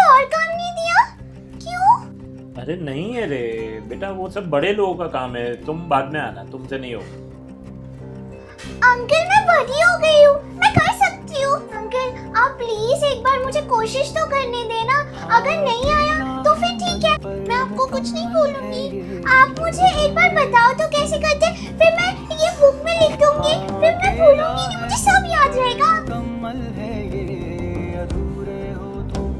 और काम नहीं दिया? क्यों? अरे नहीं है रे बेटा, वो सब बड़े लोगों का काम है, तुम बाद में आना, तुमसे नहीं होगा। अंकल मैं बड़ी हो गई हूँ, मैं कर सकती हूँ। अंकल आप प्लीज एक बार मुझे कोशिश तो करने देना। अगर नहीं आया तो फिर ठीक है, मैं आपको कुछ नहीं बोलूंगी। आप मुझे एक बार बताओ तो कैसे करते, फिर मैं ये बुक में लिख दूंगी, फिर मैं भूलूंगी नहीं, मुझे सब याद रहेगा। कमल है ये अधूरे हो तुम।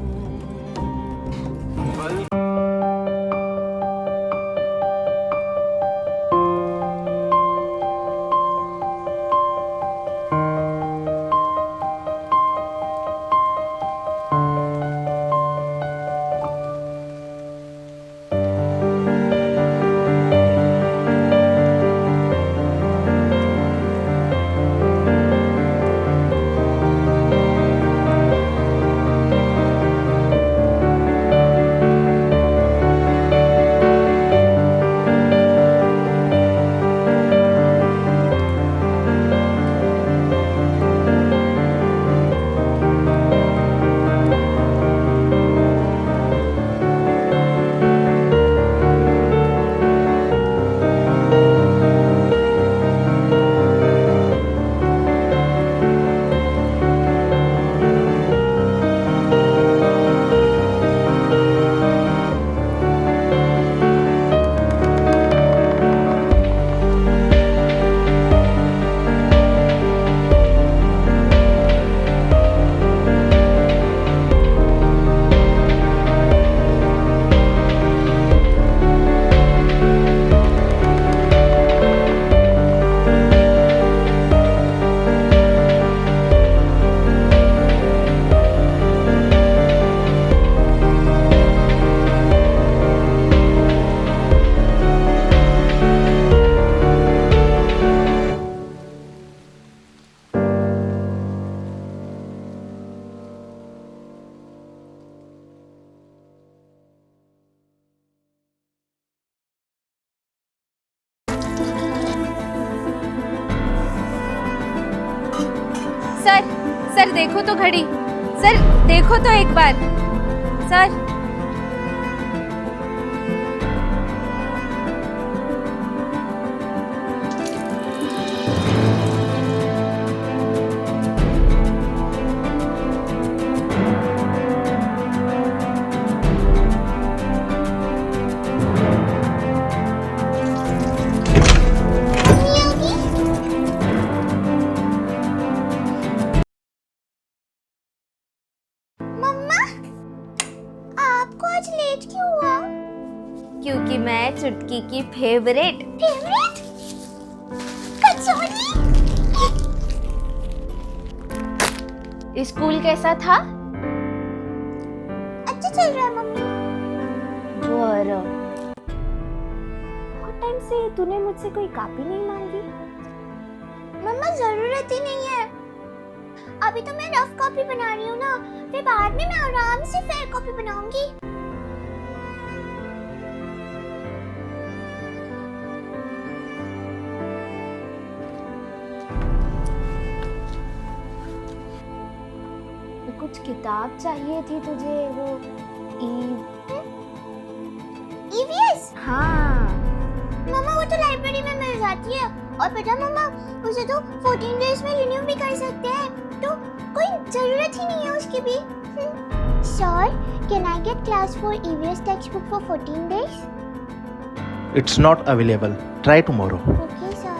सर सर देखो तो घड़ी, सर देखो तो एक बार सर। मम्मा आपको आज लेट क्यों हुआ? क्योंकि मैं चुटकी की फेवरेट। फेवरेट कचौड़ी। स्कूल कैसा था? अच्छा चल रहा है मम्मी। बहुत टाइम से तूने मुझसे कोई कॉपी नहीं मांगी। मम्मा जरूरत ही नहीं है, अभी तो मैं रफ कॉपी बना रही हूँ ना, फिर बाद में मैं आराम से फेयर कॉपी बनाऊंगी। कुछ किताब चाहिए थी तुझे, वो ईवीएस? हाँ मम्मा वो तो लाइब्रेरी में मिल जाती है, और पता मम्मा उसे तो 14 डेज में रिन्यू भी कर सकते हैं, तो कोई जरूरत ही नहीं है उसकी भी। Sir, can I get class 4 EVS textbook for 14 days? It's not available. Try tomorrow. Okay sir.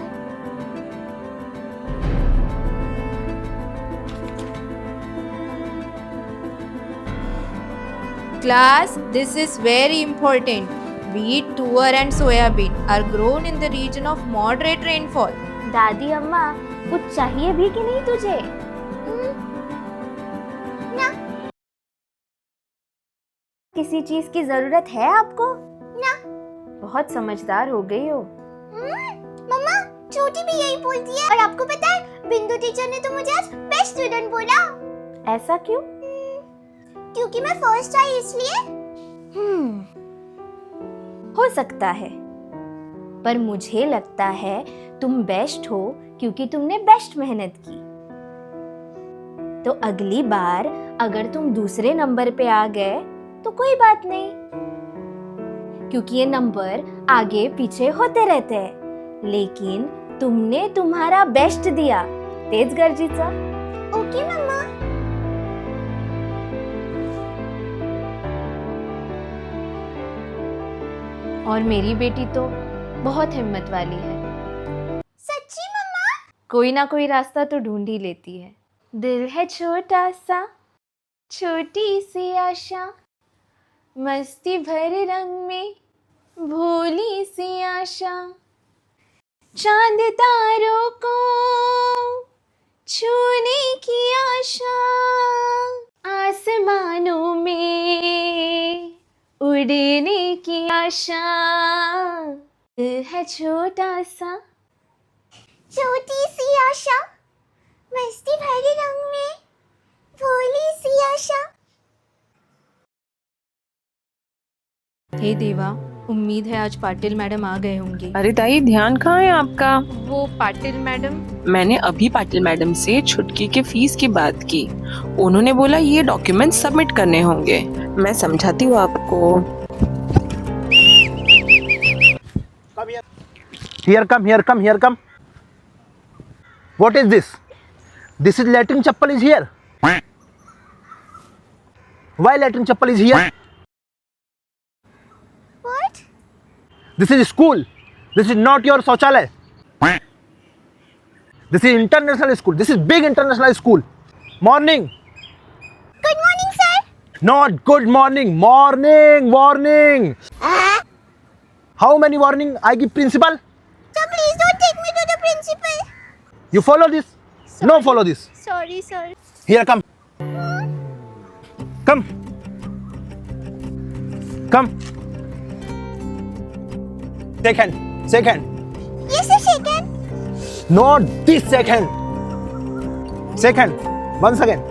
Class, this is very important. Wheat, tuar and soya bean are grown in the region of moderate rainfall. दादी अम्मा कुछ चाहिए भी कि नहीं तुझे? ना। किसी चीज की जरूरत है आपको? ना। बहुत समझदार हो गई हो। मम्मा छोटी भी यही बोलती है, और आपको पता है बिंदु टीचर ने तो मुझे आज बेस्ट स्टूडेंट बोला। ऐसा क्यों? क्योंकि मैं फर्स्ट आई इसलिए। हो सकता है, पर मुझे लगता है तुम बेस्ट हो क्योंकि तुमने बेस्ट मेहनत की। तो अगली बार अगर तुम दूसरे नंबर पे आ गए तो कोई बात नहीं, क्योंकि ये नंबर आगे पीछे होते रहते हैं। लेकिन तुमने तुम्हारा बेस्ट दिया, तेच गरजेचं। ओके मम्मा। और मेरी बेटी तो बहुत हिम्मत वाली है, सच्ची मम्मा? कोई ना कोई रास्ता तो ढूंढ ही लेती है। दिल है छोटा सा, छोटी सी आशा, मस्ती भरे रंग में भोली सी आशा, चांद तारों को छूने की आशा, आसमानों में उड़ने की आशा। दिल है छोटा सा, छोटी सी आशा, मस्ती भरे रंग में भोली सी आशा। हे देवा, उम्मीद है आज पाटिल मैडम आ गए होंगे। अरे ताई, ध्यान कहाँ है आपका? वो पाटिल मैडम, मैंने अभी पाटिल मैडम से छुटकी के फीस की बात की। उन्होंने बोला ये डॉक्यूमेंट सबमिट करने होंगे। मैं समझाती हूँ आपको। Here, come. What is this? This is latrine chappal is here. Why latrine chappal is here? What? This is school. This is not your शौचालय. This is international school. This is big international school. Morning. Good morning, sir. Not good morning. Warning. How many warning I give principal? Sir, please don't take me to the principal. You follow this? No follow this. Sorry, sir. Here, come. Come. Second. Yes, sir, second. Not this second. Once again.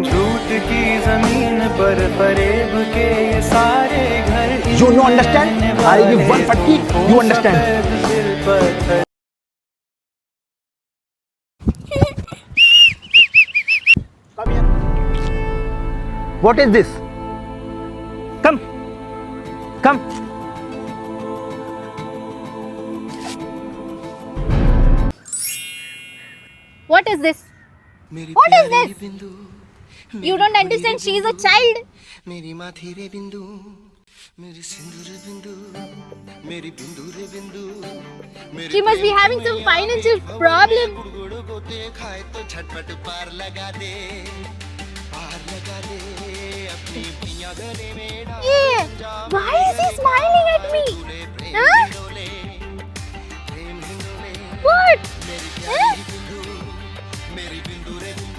झूठ की जमीन पर फरेब के ये सारे घर You no understand? I give one fatki. You understand? दिल पर Come here. What is this? Come. What is this? What is this? You don't understand, she is a child. मेरी माथी रे बिंदु, मेरी सिंदूर बिंदु, मेरी बिंदु रे बिंदु, मेरी She must be having some financial problem. गुड़गुड़ गोते खाए तो झटपट पार लगा दे अपनी पिया गले में डाल Yeah. Why is he smiling at me? Huh? What? Huh?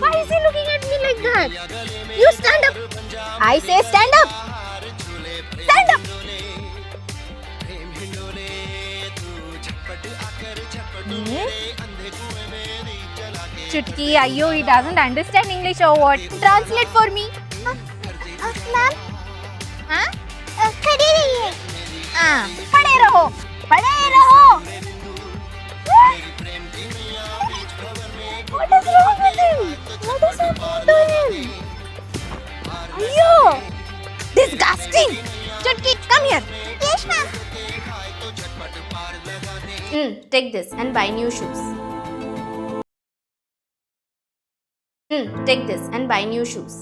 Why is he looking at me like that? You stand up. I say stand up. Stand up. Chutki, Ayo, he doesn't understand English or what? Translate for me. Ma'am, हाँ? खड़ी रहिए। हाँ, खड़े रहो. What is wrong with him? What is happening to him? Ayo! Disgusting! Chutki, come here. Yes, ma'am. Take this and buy new shoes. Take this and buy new shoes.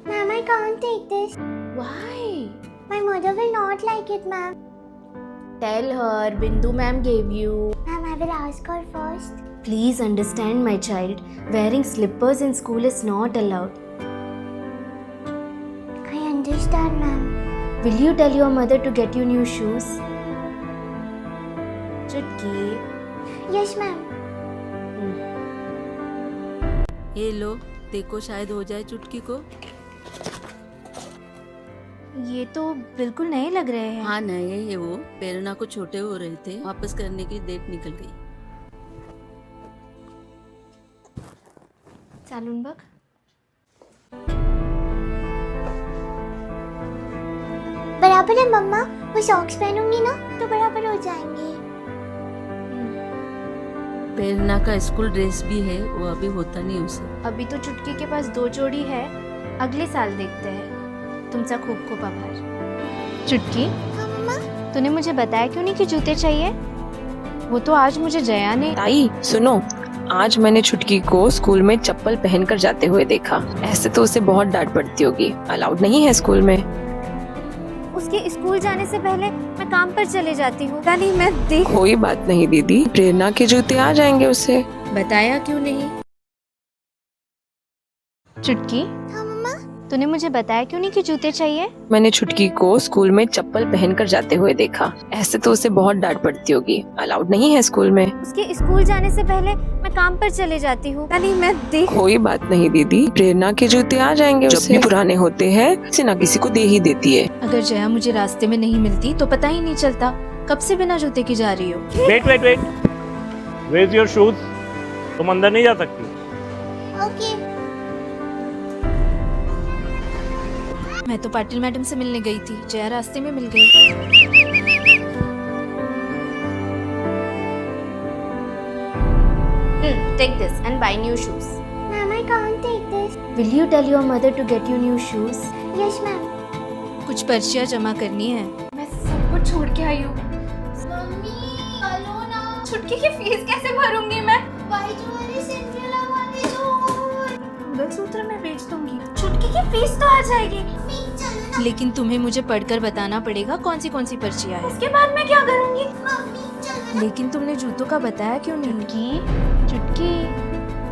Ma'am, I can't take this. Why? My mother will not like it, ma'am. Tell her Bindu ma'am gave you. Ma'am, I will ask her first. Please understand, my child. Wearing slippers in school is not allowed. I understand, ma'am. Will you tell your mother to get you new shoes? Chutki. Yes, ma'am. ये लो, देखो शायद हो जाए चुटकी को। ये तो बिल्कुल नए लग रहे हैं। हाँ नए है वो, प्रेरणा को छोटे हो रहे थे, वापस करने की डेट निकल गई। चालून बघ। बराबर है मम्मा, वो सॉक्स पहनूंगी ना तो बराबर हो जाएंगे। प्रेरणा का स्कूल ड्रेस भी है, वो अभी होता नहीं उसे। अभी तो चुटकी के पास 2 जोड़ी है, अगले साल देखते हैं। तुमचा खूब खूब आभार। चुटकी, हाँ मम्मा। तूने मुझे बताया क्यों नहीं कि जूते चाहिए? वो तो आज मुझे जया ने। ताई सुनो, आज मैंने छुटकी को स्कूल में चप्पल पहनकर जाते हुए देखा। ऐसे तो उसे बहुत डांट पड़ती होगी, अलाउड नहीं है स्कूल में। उसके स्कूल जाने से पहले मैं काम पर चले जाती हूँ। नहीं, मैं देख। कोई बात नहीं दीदी, प्रेरणा के जूते आ जाएंगे उसे। बताया क्यों नहीं? चुटकी, हाँ मम्मा। तूने मुझे बताया क्यों नहीं कि जूते चाहिए? मैंने छुटकी को स्कूल में चप्पल पहनकर जाते हुए देखा। ऐसे तो उसे बहुत डांट पड़ती होगी, अलाउड नहीं है स्कूल में। उसके स्कूल जाने से पहले मैं काम पर चले जाती हूँ। नहीं, मैं देख। कोई बात नहीं दीदी, प्रेरणा के जूते आ जाएंगे। जब भी पुराने होते हैं किसी ना किसी को दे ही देती है। अगर जया मुझे रास्ते में नहीं मिलती तो पता ही नहीं चलता कब से बिना जूते की जा रही हो। Wait wait wait, where is your shoes? तुम अंदर नहीं जा सकती। ओके। मैं तो पाटिल मैडम से मिलने गई थी, जया रास्ते में मिल गई। Take this and buy new shoes. Ma'am, I can't take this. Will you tell your mother to get you new shoes? Yes, ma'am. कुछ पर्चियाँ जमा करनी है। मैं सब कुछ छोड़ के आई हूँ। मम्मी, चलो ना। छुटकी की फीस कैसे भरूंगी मैं? बाइजू वाले सिंड्रेला वाले जो। मंगलसूत्र मैं बेच दूंगी। छुटकी की फीस तो आ जाएगी। मम्मी, चलो ना। लेकिन तुम्हें मुझे पढ़कर बताना पड़ेगा कौन सी पर्चियाँ हैं। उसके बाद मैं क्या करूंगी? मम्मी, चलो ना। लेकिन तुमने जूतों का बताया क्यों नहीं? चुटकी,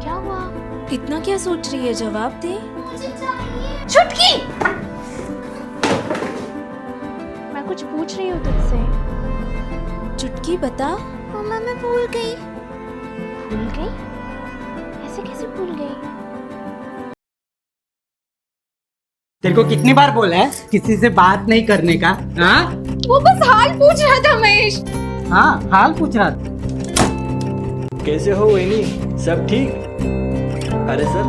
क्या हुआ? इतना क्या सोच रही है, जवाब दे। मुझे चाहिए। छुटकी, मैं कुछ पूछ रही हूँ तुझसे। चुटकी बता। मम्मा, मैं भूल गई। भूल गई? ऐसे कैसे भूल गई? तेरे को कितनी बार बोला है किसी से बात नहीं करने का? हाँ वो बस हाल पूछ रहा था महेश। हाँ, हाल पूछ रहा था। कैसे हो वैनी, सब ठीक? अरे सर,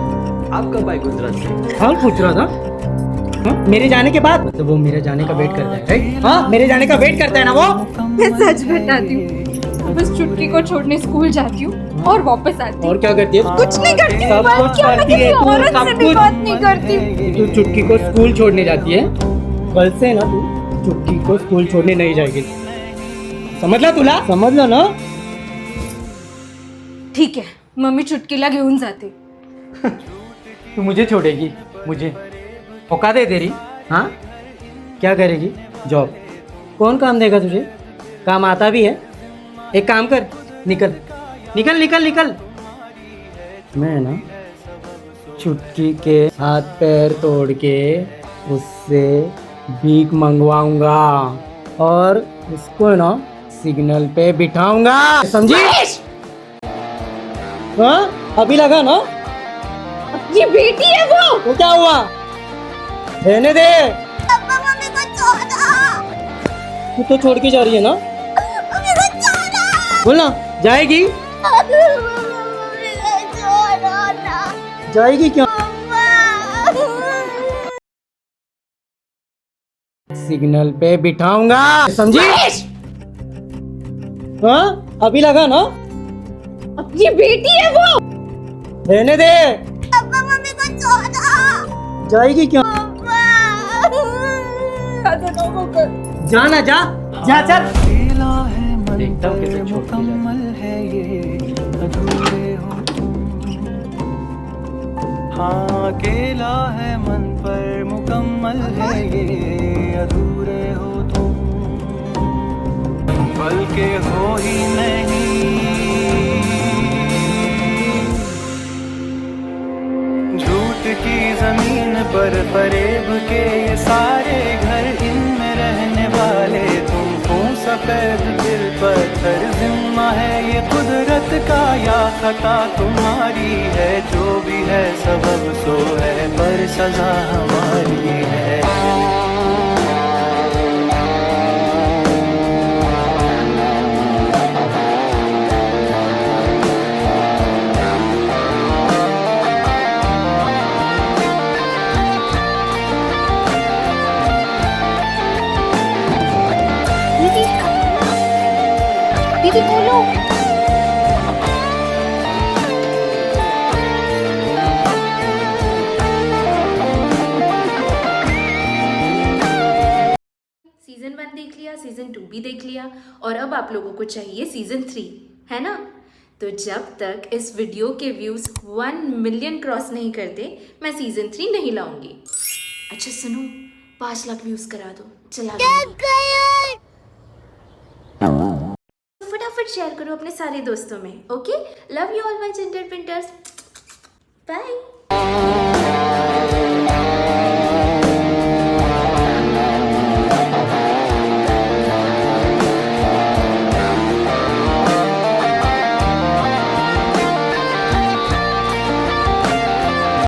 आप कब आए गुजरात से? हाल पूछ रहा था। हाँ? मेरे जाने के बाद तो वो मेरे जाने का वेट करता है, राइट? हाँ, मेरे जाने का वेट करता है ना वो। मैं सच बताती हूँ, बस चुटकी को छोड़ने स्कूल जाती हूँ और वापस आती हूँ। और क्या करती है? कुछ नहीं करती हूँ। सब कुछ क्या मैं करती है किसी तू, औरत सब से भी कुछ। बात नहीं करती। तू चुटकी को स्कूल छोड़ने जाती है, कल से ना तू चुटकी को स्कूल छोड़ने नहीं जाएगी। समझ ला तुला? समझ लो ना। ठीक है, मम्मी चुटकीला घेऊन जाते। तू मुझे छोड़ेगी? मुझे औकात है तेरी? हाँ, क्या करेगी? जॉब। कौन काम देगा तुझे? काम आता भी है? एक काम कर, निकल निकल निकल निकल। मैं ना चुटकी के हाथ पैर तोड़ के उससे भीख मंगवाऊंगा और उसको ना सिग्नल पे बिठाऊंगा, समझी? हाँ, अभी लगा ना? ये बेटी है वो। तो क्या हुआ? रहने दे। पापा, मम्मी को छोड़ो। तू तो छोड़ के जा रही है ना? मम्मी को छोड़ो। बोल ना, जाएगी? मम्मी को छोड़ो ना। जाएगी क्यों? सिग्नल पे बिठाऊंगा, समझी? हाँ, अभी लगा ना? ये बेटी है वो। रहने दे। पापा, मम्मी को छोड़ो। जाएगी क्यों? जाना, जा जा चल। देखता हूँ कैसे मुकम्मल है ये अधूरे हो तुम। हाँ, अकेला है मन पर मुकम्मल है ये अधूरे हो तुम। पल के हो ही नहीं, झूठ की जमीन पर फरेब के ये सारे घर, इनमें रहने वाले तुम हो सफेद दिल पत्थर। जिम्मा है ये कुदरत का या खता तुम्हारी है? जो भी है सबब सो है, पर सजा हमारी है। दीदी बोलो। सीज़न 2 भी देख लिया और अब आप लोगों को चाहिए सीज़न 3, है ना? तो जब तक इस वीडियो के व्यूज़ 1 मिलियन क्रॉस नहीं करते मैं सीज़न 3 नहीं लाऊंगी। अच्छा सुनो, 5 लाख व्यूज़ करा दो, चला फटाफट शेयर करो अपने सारे दोस्तों में। Okay, love you all my gentle printers, bye.